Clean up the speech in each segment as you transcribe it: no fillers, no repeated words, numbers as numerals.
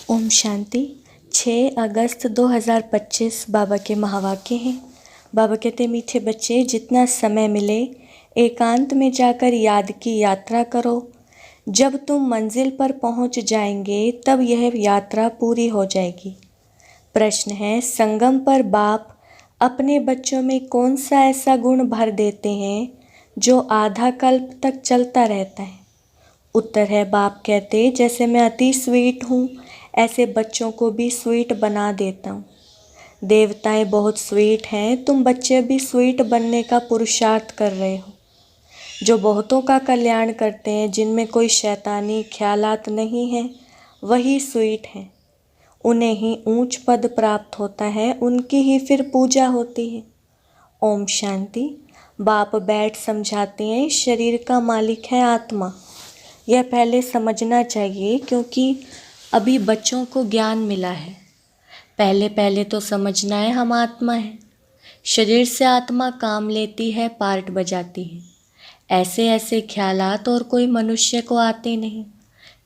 ओम शांति। 6 अगस्त 2025 बाबा के महावाक्य हैं। बाबा कहते, मीठे बच्चे, जितना समय मिले एकांत में जाकर याद की यात्रा करो। जब तुम मंजिल पर पहुंच जाएंगे तब यह यात्रा पूरी हो जाएगी। प्रश्न है, संगम पर बाप अपने बच्चों में कौन सा ऐसा गुण भर देते हैं जो आधा कल्प तक चलता रहता है? उत्तर है, बाप कहते, जैसे मैं अति स्वीट हूँ ऐसे बच्चों को भी स्वीट बना देता हूँ। देवताएं बहुत स्वीट हैं, तुम बच्चे भी स्वीट बनने का पुरुषार्थ कर रहे हो। जो बहुतों का कल्याण करते हैं, जिनमें कोई शैतानी ख्यालात नहीं है, वही स्वीट हैं। उन्हें ही ऊंच पद प्राप्त होता है, उनकी ही फिर पूजा होती है। ओम शांति। बाप बैठ समझाते हैं, शरीर का मालिक है आत्मा। यह पहले समझना चाहिए, क्योंकि अभी बच्चों को ज्ञान मिला है। पहले पहले तो समझना है हम आत्मा हैं। शरीर से आत्मा काम लेती है, पार्ट बजाती है। ऐसे ऐसे ख्यालात और कोई मनुष्य को आते नहीं,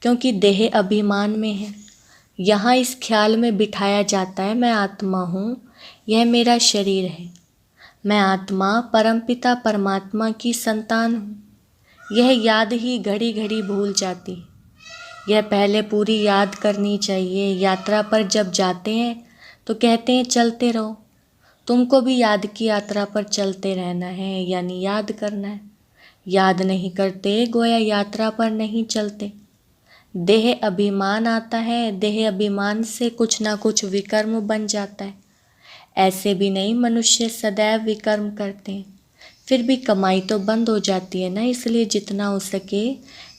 क्योंकि देह अभिमान में है। यहाँ इस ख्याल में बिठाया जाता है, मैं आत्मा हूँ, यह मेरा शरीर है। मैं आत्मा परमपिता परमात्मा की संतान हूँ। यह याद ही घड़ी घड़ी भूल जाती है। यह पहले पूरी याद करनी चाहिए। यात्रा पर जब जाते हैं तो कहते हैं चलते रहो। तुमको भी याद की यात्रा पर चलते रहना है, यानी याद करना है। याद नहीं करते गोया यात्रा पर नहीं चलते। देह अभिमान आता है, देह अभिमान से कुछ ना कुछ विकर्म बन जाता है। ऐसे भी नहीं, मनुष्य सदैव विकर्म करते हैं, फिर भी कमाई तो बंद हो जाती है ना। इसलिए जितना हो सके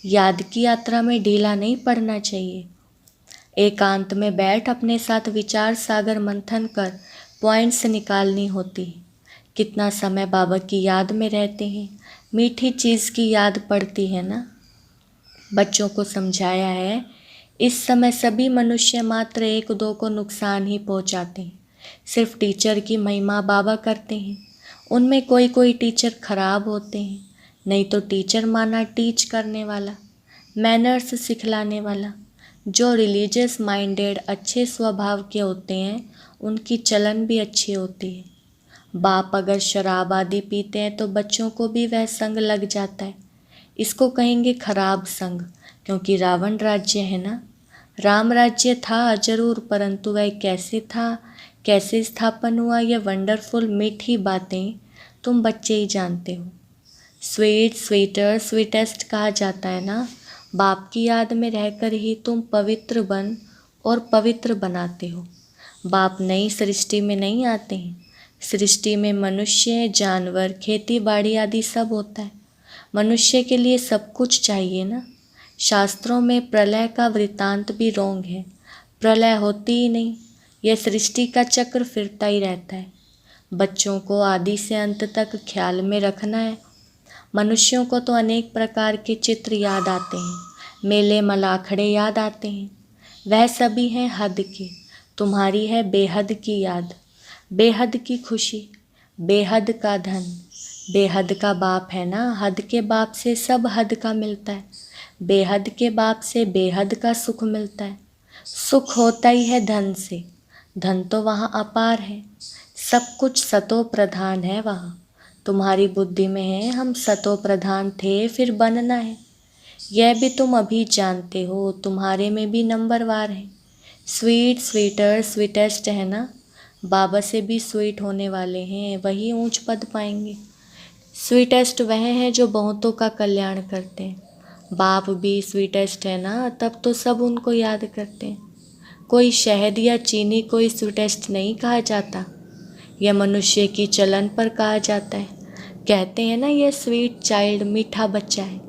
याद की यात्रा में ढीला नहीं पड़ना चाहिए। एकांत में बैठ अपने साथ विचार सागर मंथन कर पॉइंट्स निकालनी होती है। कितना समय बाबा की याद में रहते हैं, मीठी चीज़ की याद पड़ती है ना। बच्चों को समझाया है, इस समय सभी मनुष्य मात्र एक दो को नुकसान ही पहुंचाते हैं। सिर्फ टीचर की महिमा बाबा करते हैं। उनमें कोई कोई टीचर खराब होते हैं, नहीं तो टीचर माना टीच करने वाला, मैनर्स सिखलाने वाला। जो रिलीजियस माइंडेड अच्छे स्वभाव के होते हैं, उनकी चलन भी अच्छी होती है। बाप अगर शराब आदि पीते हैं तो बच्चों को भी वह संग लग जाता है। इसको कहेंगे खराब संग, क्योंकि रावण राज्य है ना। राम राज्य था जरूर, परंतु वह कैसे था, कैसे स्थापन हुआ, यह वंडरफुल मीठी बातें तुम बच्चे ही जानते हो। स्वीट, स्वीटर, स्वीटेस्ट कहा जाता है ना। बाप की याद में रहकर ही तुम पवित्र बन और पवित्र बनाते हो। बाप नई सृष्टि में नहीं आते हैं। सृष्टि में मनुष्य, जानवर, खेती बाड़ी आदि सब होता है। मनुष्य के लिए सब कुछ चाहिए ना। शास्त्रों में प्रलय का वृतांत भी रोंग है। प्रलय होती ही नहीं, यह सृष्टि का चक्र फिरता ही रहता है। बच्चों को आदि से अंत तक ख्याल में रखना है। मनुष्यों को तो अनेक प्रकार के चित्र याद आते हैं, मेले मलाखड़े याद आते हैं। वह सभी हैं हद के। तुम्हारी है बेहद की याद, बेहद की खुशी, बेहद का धन। बेहद का बाप है ना। हद के बाप से सब हद का मिलता है। बेहद के बाप से बेहद का सुख मिलता है। सुख होता ही है धन से। धन तो वहाँ अपार है। सब कुछ सतो प्रधान है वहाँ। तुम्हारी बुद्धि में है हम सतो प्रधान थे, फिर बनना है। यह भी तुम अभी जानते हो, तुम्हारे में भी नंबरवार है। स्वीट, स्वीटर, स्वीटेस्ट है ना। बाबा से भी स्वीट होने वाले हैं, वही ऊंच पद पाएंगे। स्वीटेस्ट वह हैं जो बहुतों का कल्याण करते हैं। बाप भी स्वीटेस्ट है ना, तब तो सब उनको याद करते हैं। कोई शहद या चीनी कोई स्वीटेस्ट नहीं कहा जाता। यह मनुष्य की चलन पर कहा जाता है। कहते हैं ना, यह स्वीट चाइल्ड, मीठा बच्चा है।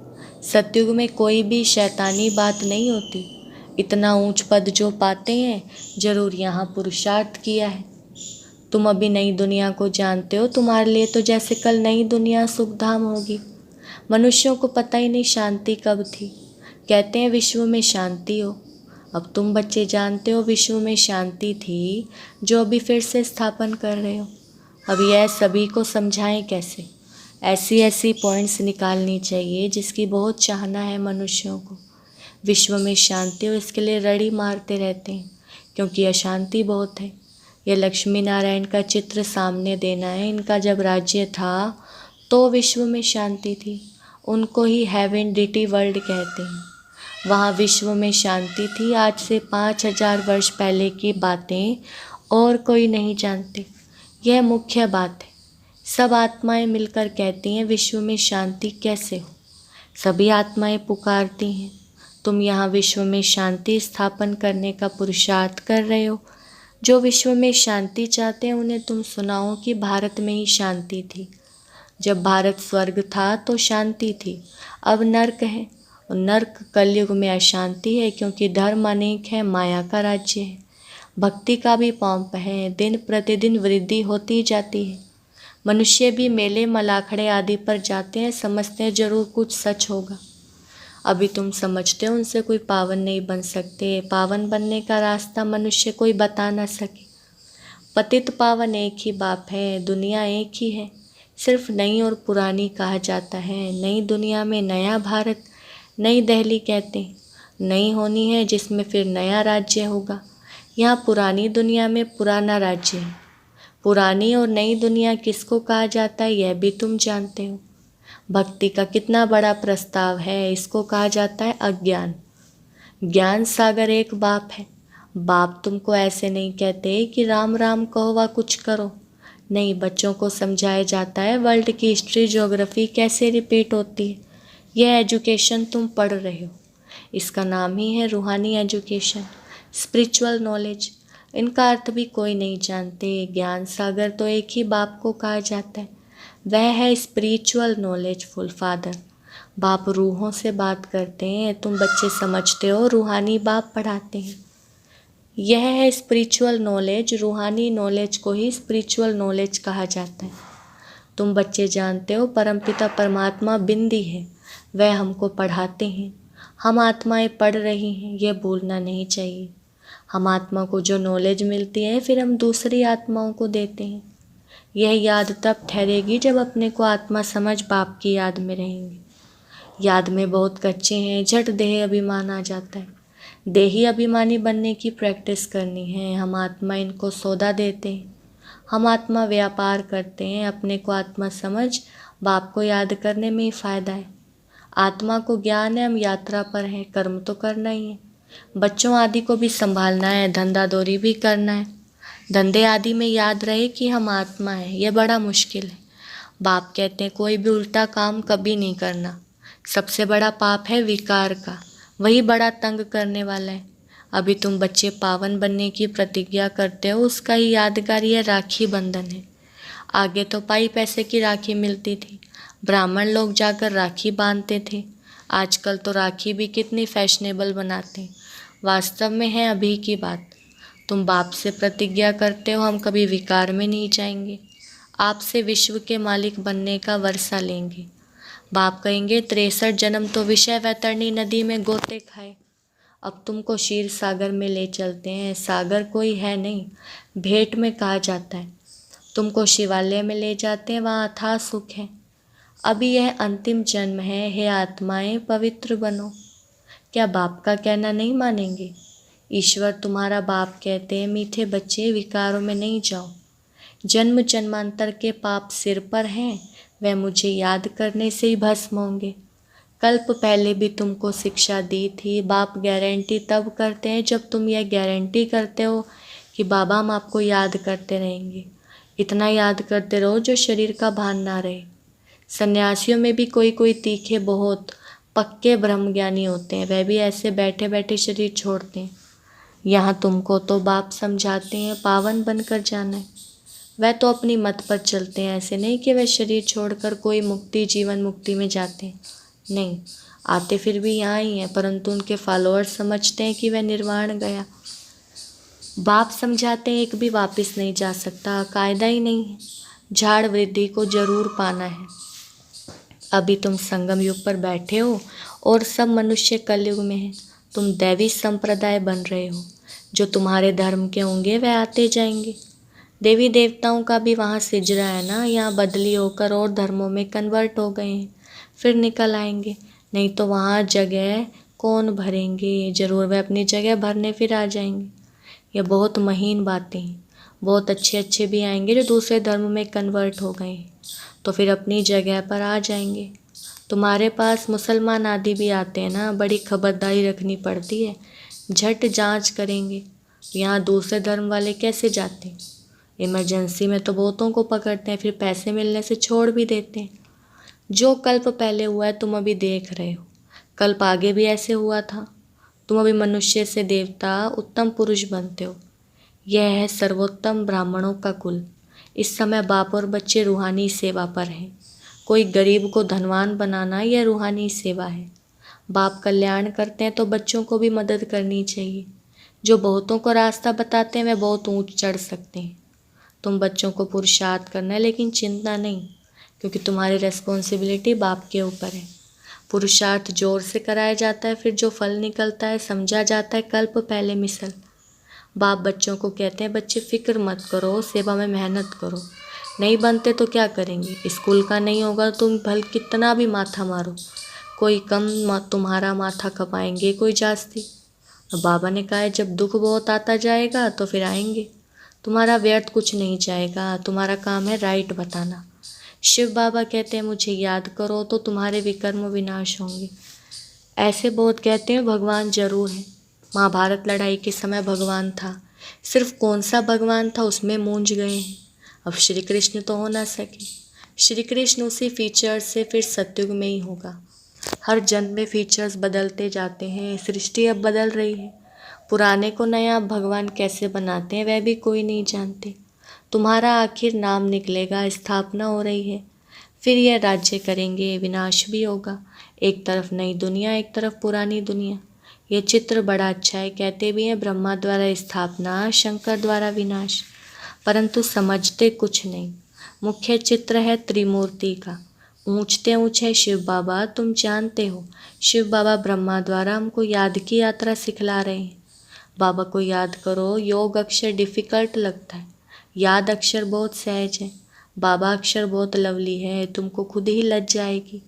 सतयुग में कोई भी शैतानी बात नहीं होती। इतना ऊंच पद जो पाते हैं, जरूर यहाँ पुरुषार्थ किया है। तुम अभी नई दुनिया को जानते हो, तुम्हारे लिए तो जैसे कल नई दुनिया सुखधाम होगी। मनुष्यों को पता ही नहीं शांति कब थी। कहते हैं विश्व में शांति हो। अब तुम बच्चे जानते हो विश्व में शांति थी, जो अभी फिर से स्थापन कर रहे हो। अब यह सभी को समझाएं कैसे। ऐसी ऐसी पॉइंट्स निकालनी चाहिए जिसकी बहुत चाहना है मनुष्यों को। विश्व में शांति हो इसके लिए रड़ी मारते रहते हैं, क्योंकि अशांति बहुत है। यह लक्ष्मी नारायण का चित्र सामने देना है। इनका जब राज्य था तो विश्व में शांति थी। उनको ही हेवन डिटी वर्ल्ड कहते हैं। वहाँ विश्व में शांति थी। आज से 5000 वर्ष पहले की बातें और कोई नहीं जानते। यह मुख्य बात है। सब आत्माएं मिलकर कहती हैं विश्व में शांति कैसे हो। सभी आत्माएं पुकारती हैं, तुम यहाँ विश्व में शांति स्थापन करने का पुरुषार्थ कर रहे हो। जो विश्व में शांति चाहते हैं उन्हें तुम सुनाओ कि भारत में ही शांति थी। जब भारत स्वर्ग था तो शांति थी, अब नर्क है। और नर्क कलयुग में अशांति है, क्योंकि धर्म अनेक है, माया का राज्य है। भक्ति का भी पंप है, दिन प्रतिदिन वृद्धि होती जाती है। मनुष्य भी मेले मलाखड़े आदि पर जाते हैं, समझते हैं जरूर कुछ सच होगा। अभी तुम समझते हो उनसे कोई पावन नहीं बन सकते। पावन बनने का रास्ता मनुष्य कोई बता ना सके। पतित पावन एक ही बाप है, दुनिया एक ही है, सिर्फ नई और पुरानी कहा जाता है। नई दुनिया में नया भारत, नई दिल्ली कहते हैं। नई होनी है जिसमें फिर नया राज्य होगा। यहाँ पुरानी दुनिया में पुराना राज्य है। पुरानी और नई दुनिया किसको कहा जाता है यह भी तुम जानते हो। भक्ति का कितना बड़ा प्रस्ताव है, इसको कहा जाता है अज्ञान। ज्ञान सागर एक बाप है। बाप तुमको ऐसे नहीं कहते कि राम राम कहो व कुछ करो। नहीं, बच्चों को समझाया जाता है वर्ल्ड की हिस्ट्री ज्योग्राफी कैसे रिपीट होती है। यह एजुकेशन तुम पढ़ रहे हो, इसका नाम ही है रूहानी एजुकेशन, स्पिरिचुअल नॉलेज। इनका अर्थ भी कोई नहीं जानते। ज्ञान सागर तो एक ही बाप को कहा जाता है, वह है स्पिरिचुअल नॉलेजफुल फादर। बाप रूहों से बात करते हैं, तुम बच्चे समझते हो रूहानी बाप पढ़ाते हैं। यह है स्पिरिचुअल नॉलेज। रूहानी नॉलेज को ही स्पिरिचुअल नॉलेज कहा जाता है। तुम बच्चे जानते हो परमपिता परमात्मा बिंदी है, वह हमको पढ़ाते हैं। हम आत्माएं पढ़ रही हैं, यह भूलना नहीं चाहिए। हम आत्मा को जो नॉलेज मिलती है फिर हम दूसरी आत्माओं को देते हैं। यह याद तब ठहरेगी जब अपने को आत्मा समझ बाप की याद में रहेंगे। याद में बहुत कच्चे हैं, झट देह अभिमान आ जाता है। देही अभिमानी बनने की प्रैक्टिस करनी है। हम आत्मा इनको सौदा देते हैं। हम आत्मा व्यापार करते हैं। अपने को आत्मा समझ बाप को याद करने में ही फ़ायदा है। आत्मा को ज्ञान है हम यात्रा पर हैं, कर्म तो करना ही है। बच्चों आदि को भी संभालना है, धंधा दौरी भी करना है। धंधे आदि में याद रहे कि हम आत्मा हैं, यह बड़ा मुश्किल है। बाप कहते हैं कोई भी उल्टा काम कभी नहीं करना। सबसे बड़ा पाप है विकार का, वही बड़ा तंग करने वाला है। अभी तुम बच्चे पावन बनने की प्रतिज्ञा करते हो, उसका ही यादगार यह राखी बंधन है। आगे तो पाई पैसे की राखी मिलती थी, ब्राह्मण लोग जाकर राखी बांधते थे। आजकल तो राखी भी कितनी फैशनेबल बनाते हैं। वास्तव में है अभी की बात। तुम बाप से प्रतिज्ञा करते हो हम कभी विकार में नहीं जाएंगे, आपसे विश्व के मालिक बनने का वर्षा लेंगे। बाप कहेंगे 63 जन्म तो विषय वैतरणी नदी में गोते खाए, अब तुमको क्षीर सागर में ले चलते हैं। सागर कोई है नहीं, भेंट में कहा जाता है। तुमको शिवालय में ले जाते हैं, वहाँ अथाह सुख है। अभी यह अंतिम जन्म है, हे आत्माएं पवित्र बनो। क्या बाप का कहना नहीं मानेंगे? ईश्वर तुम्हारा बाप कहते हैं मीठे बच्चे विकारों में नहीं जाओ। जन्म जन्मांतर के पाप सिर पर हैं, वह मुझे याद करने से ही भस्म होंगे। कल्प पहले भी तुमको शिक्षा दी थी। बाप गारंटी तब करते हैं जब तुम यह गारंटी करते हो कि बाबा हम आपको याद करते रहेंगे। इतना याद करते रहो जो शरीर का भान ना रहे। सन्यासियों में भी कोई कोई तीखे बहुत पक्के ब्रह्मज्ञानी होते हैं, वह भी ऐसे बैठे बैठे शरीर छोड़ते हैं। यहाँ तुमको तो बाप समझाते हैं पावन बनकर जाना है। वह तो अपनी मत पर चलते हैं, ऐसे नहीं कि वह शरीर छोड़कर कोई मुक्ति जीवन मुक्ति में जाते हैं। नहीं, आते फिर भी यहाँ ही हैं, परंतु उनके फॉलोअर्स समझते हैं कि वह निर्वाण गया। बाप समझाते हैं एक भी वापस नहीं जा सकता, कायदा ही नहीं है। झाड़ वृद्धि को जरूर पाना है। अभी तुम संगम युग पर बैठे हो और सब मनुष्य कलयुग में हैं। तुम दैवी संप्रदाय बन रहे हो। जो तुम्हारे धर्म के होंगे वह आते जाएंगे। देवी देवताओं का भी वहाँ सिजरा है ना, यहाँ बदली होकर और धर्मों में कन्वर्ट हो गए हैं, फिर निकल आएंगे। नहीं तो वहाँ जगह कौन भरेंगे, ज़रूर वह अपनी जगह भरने फिर आ जाएंगे। यह बहुत महीन बातें हैं। बहुत अच्छे अच्छे भी आएंगे जो दूसरे धर्म में कन्वर्ट हो गए हैं, तो फिर अपनी जगह पर आ जाएंगे। तुम्हारे पास मुसलमान आदि भी आते हैं ना, बड़ी खबरदारी रखनी पड़ती है, झट जांच करेंगे। यहाँ दूसरे धर्म वाले कैसे जाते हैं? इमरजेंसी में तो बहुतों को पकड़ते हैं, फिर पैसे मिलने से छोड़ भी देते हैं। जो कल्प पहले हुआ है तुम अभी देख रहे हो, कल्प आगे भी ऐसे हुआ था। तुम अभी मनुष्य से देवता, उत्तम पुरुष बनते हो। यह है सर्वोत्तम ब्राह्मणों का कुल। इस समय बाप और बच्चे रूहानी सेवा पर हैं। कोई गरीब को धनवान बनाना यह रूहानी सेवा है। बाप कल्याण करते हैं तो बच्चों को भी मदद करनी चाहिए। जो बहुतों को रास्ता बताते हैं वे बहुत ऊंच चढ़ सकते हैं। तुम बच्चों को पुरुषार्थ करना है, लेकिन चिंता नहीं, क्योंकि तुम्हारी रिस्पॉन्सिबिलिटी बाप के ऊपर है। पुरुषार्थ जोर से कराया जाता है, फिर जो फल निकलता है समझा जाता है कल्प पहले मिसल। बाप बच्चों को कहते हैं बच्चे फिक्र मत करो, सेवा में मेहनत करो। नहीं बनते तो क्या करेंगे? स्कूल का नहीं होगा तुम भल कितना भी माथा मारो, कोई कम तुम्हारा माथा खपाएंगे, कोई जास्ती। बाबा ने कहा है जब दुख बहुत आता जाएगा तो फिर आएंगे। तुम्हारा व्यर्थ कुछ नहीं जाएगा, तुम्हारा काम है राइट बताना। शिव बाबा कहते हैं मुझे याद करो तो तुम्हारे विकर्म विनाश होंगे। ऐसे बहुत कहते हैं भगवान जरूर है। महाभारत लड़ाई के समय भगवान था, सिर्फ कौन सा भगवान था उसमें मूंझ गए हैं। अब श्री कृष्ण तो हो ना सके। श्री कृष्ण उसी फीचर्स से फिर सतयुग में ही होगा। हर जन्म में फीचर्स बदलते जाते हैं, सृष्टि अब बदल रही है। पुराने को नया भगवान कैसे बनाते हैं वह भी कोई नहीं जानते। तुम्हारा आखिर नाम निकलेगा, स्थापना हो रही है। फिर यह राज्य करेंगे, विनाश भी होगा। एक तरफ नई दुनिया, एक तरफ पुरानी दुनिया। यह चित्र बड़ा अच्छा है। कहते भी हैं ब्रह्मा द्वारा स्थापना, शंकर द्वारा विनाश, परंतु समझते कुछ नहीं। मुख्य चित्र है त्रिमूर्ति का। ऊंचते ऊंचे शिव बाबा, तुम जानते हो शिव बाबा ब्रह्मा द्वारा हमको याद की यात्रा सिखला रहे हैं। बाबा को याद करो। योग अक्षर डिफ़िकल्ट लगता है, याद अक्षर बहुत सहज है। बाबा अक्षर बहुत लवली है, तुमको खुद ही लज जाएगी।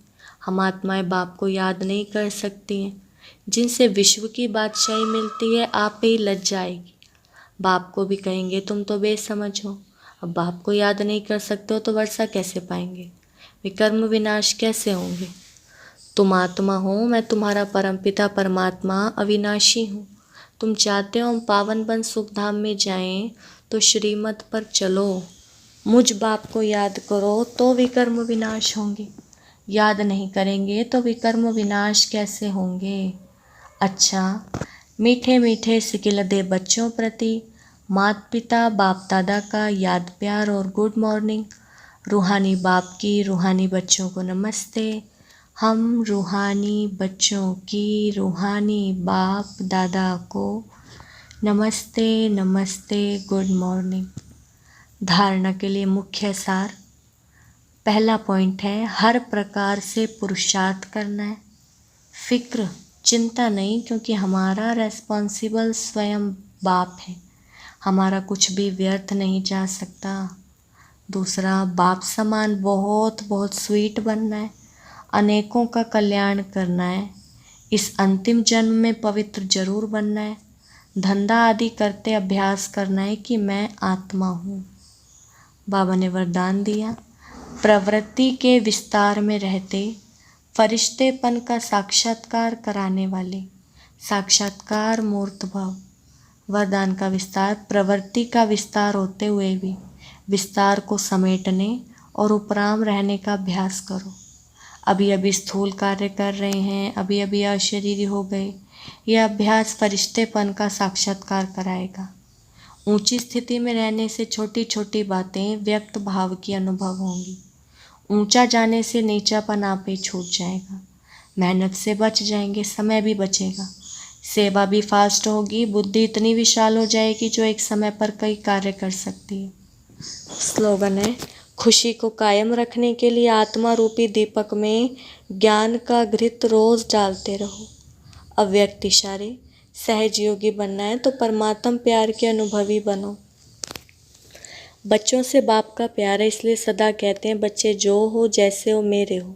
हम आत्माएं बाप को याद नहीं कर सकती हैं। जिनसे विश्व की बादशाही मिलती है आप पे ही लज जाएगी। बाप को भी कहेंगे तुम तो बेसमझ हो। अब बाप को याद नहीं कर सकते हो तो वर्षा कैसे पाएंगे, विकर्म विनाश कैसे होंगे? तुम आत्मा हो, मैं तुम्हारा परमपिता परमात्मा अविनाशी हूँ। तुम चाहते हो हम पावन बन सुख धाम में जाएं, तो श्रीमत पर चलो। मुझ बाप को याद करो तो विकर्म विनाश होंगे। याद नहीं करेंगे तो विकर्म विनाश कैसे होंगे? अच्छा, मीठे मीठे सिकिलदे बच्चों प्रति माता पिता बाप दादा का याद प्यार और गुड मॉर्निंग। रूहानी बाप की रूहानी बच्चों को नमस्ते। हम रूहानी बच्चों की रूहानी बाप दादा को नमस्ते नमस्ते, गुड मॉर्निंग। धारणा के लिए मुख्य सार। पहला पॉइंट है हर प्रकार से पुरुषार्थ करना है। फिक्र चिंता नहीं, क्योंकि हमारा रेस्पॉन्सिबल स्वयं बाप है। हमारा कुछ भी व्यर्थ नहीं जा सकता। दूसरा, बाप समान बहुत बहुत स्वीट बनना है, अनेकों का कल्याण करना है। इस अंतिम जन्म में पवित्र जरूर बनना है। धंधा आदि करते अभ्यास करना है कि मैं आत्मा हूँ। बाबा ने वरदान दिया, प्रवृत्ति के विस्तार में रहते फरिश्तेपन का साक्षात्कार कराने वाले साक्षात्कार मूर्त भव। वरदान का विस्तार, प्रवृत्ति का विस्तार होते हुए भी विस्तार को समेटने और उपराम रहने का अभ्यास करो। अभी अभी स्थूल कार्य कर रहे हैं, अभी अभी अशरीरी हो गए। यह अभ्यास फरिश्तेपन का साक्षात्कार कराएगा। ऊंची स्थिति में रहने से छोटी छोटी बातें व्यक्त भाव की अनुभव होंगी। ऊंचा जाने से नीचापन आप ही छूट जाएगा। मेहनत से बच जाएंगे, समय भी बचेगा, सेवा भी फास्ट होगी, बुद्धि इतनी विशाल हो जाएगी जो एक समय पर कई कार्य कर सकती है। स्लोगन है, खुशी को कायम रखने के लिए आत्मा रूपी दीपक में ज्ञान का घृत रोज डालते रहो। अव्यक्त इशारे, सहज योगी बनना है तो परमात्म प्यार के अनुभवी बनो। बच्चों से बाप का प्यार है, इसलिए सदा कहते हैं बच्चे जो हो जैसे हो मेरे हो।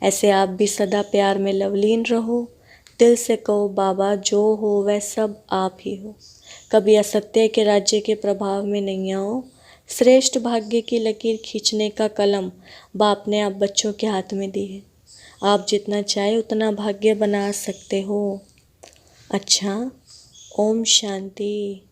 ऐसे आप भी सदा प्यार में लवलीन रहो, दिल से कहो बाबा जो हो वह सब आप ही हो। कभी असत्य के राज्य के प्रभाव में नहीं आओ। श्रेष्ठ भाग्य की लकीर खींचने का कलम बाप ने आप बच्चों के हाथ में दी है। आप जितना चाहे उतना भाग्य बना सकते हो। अच्छा, ओम शांति।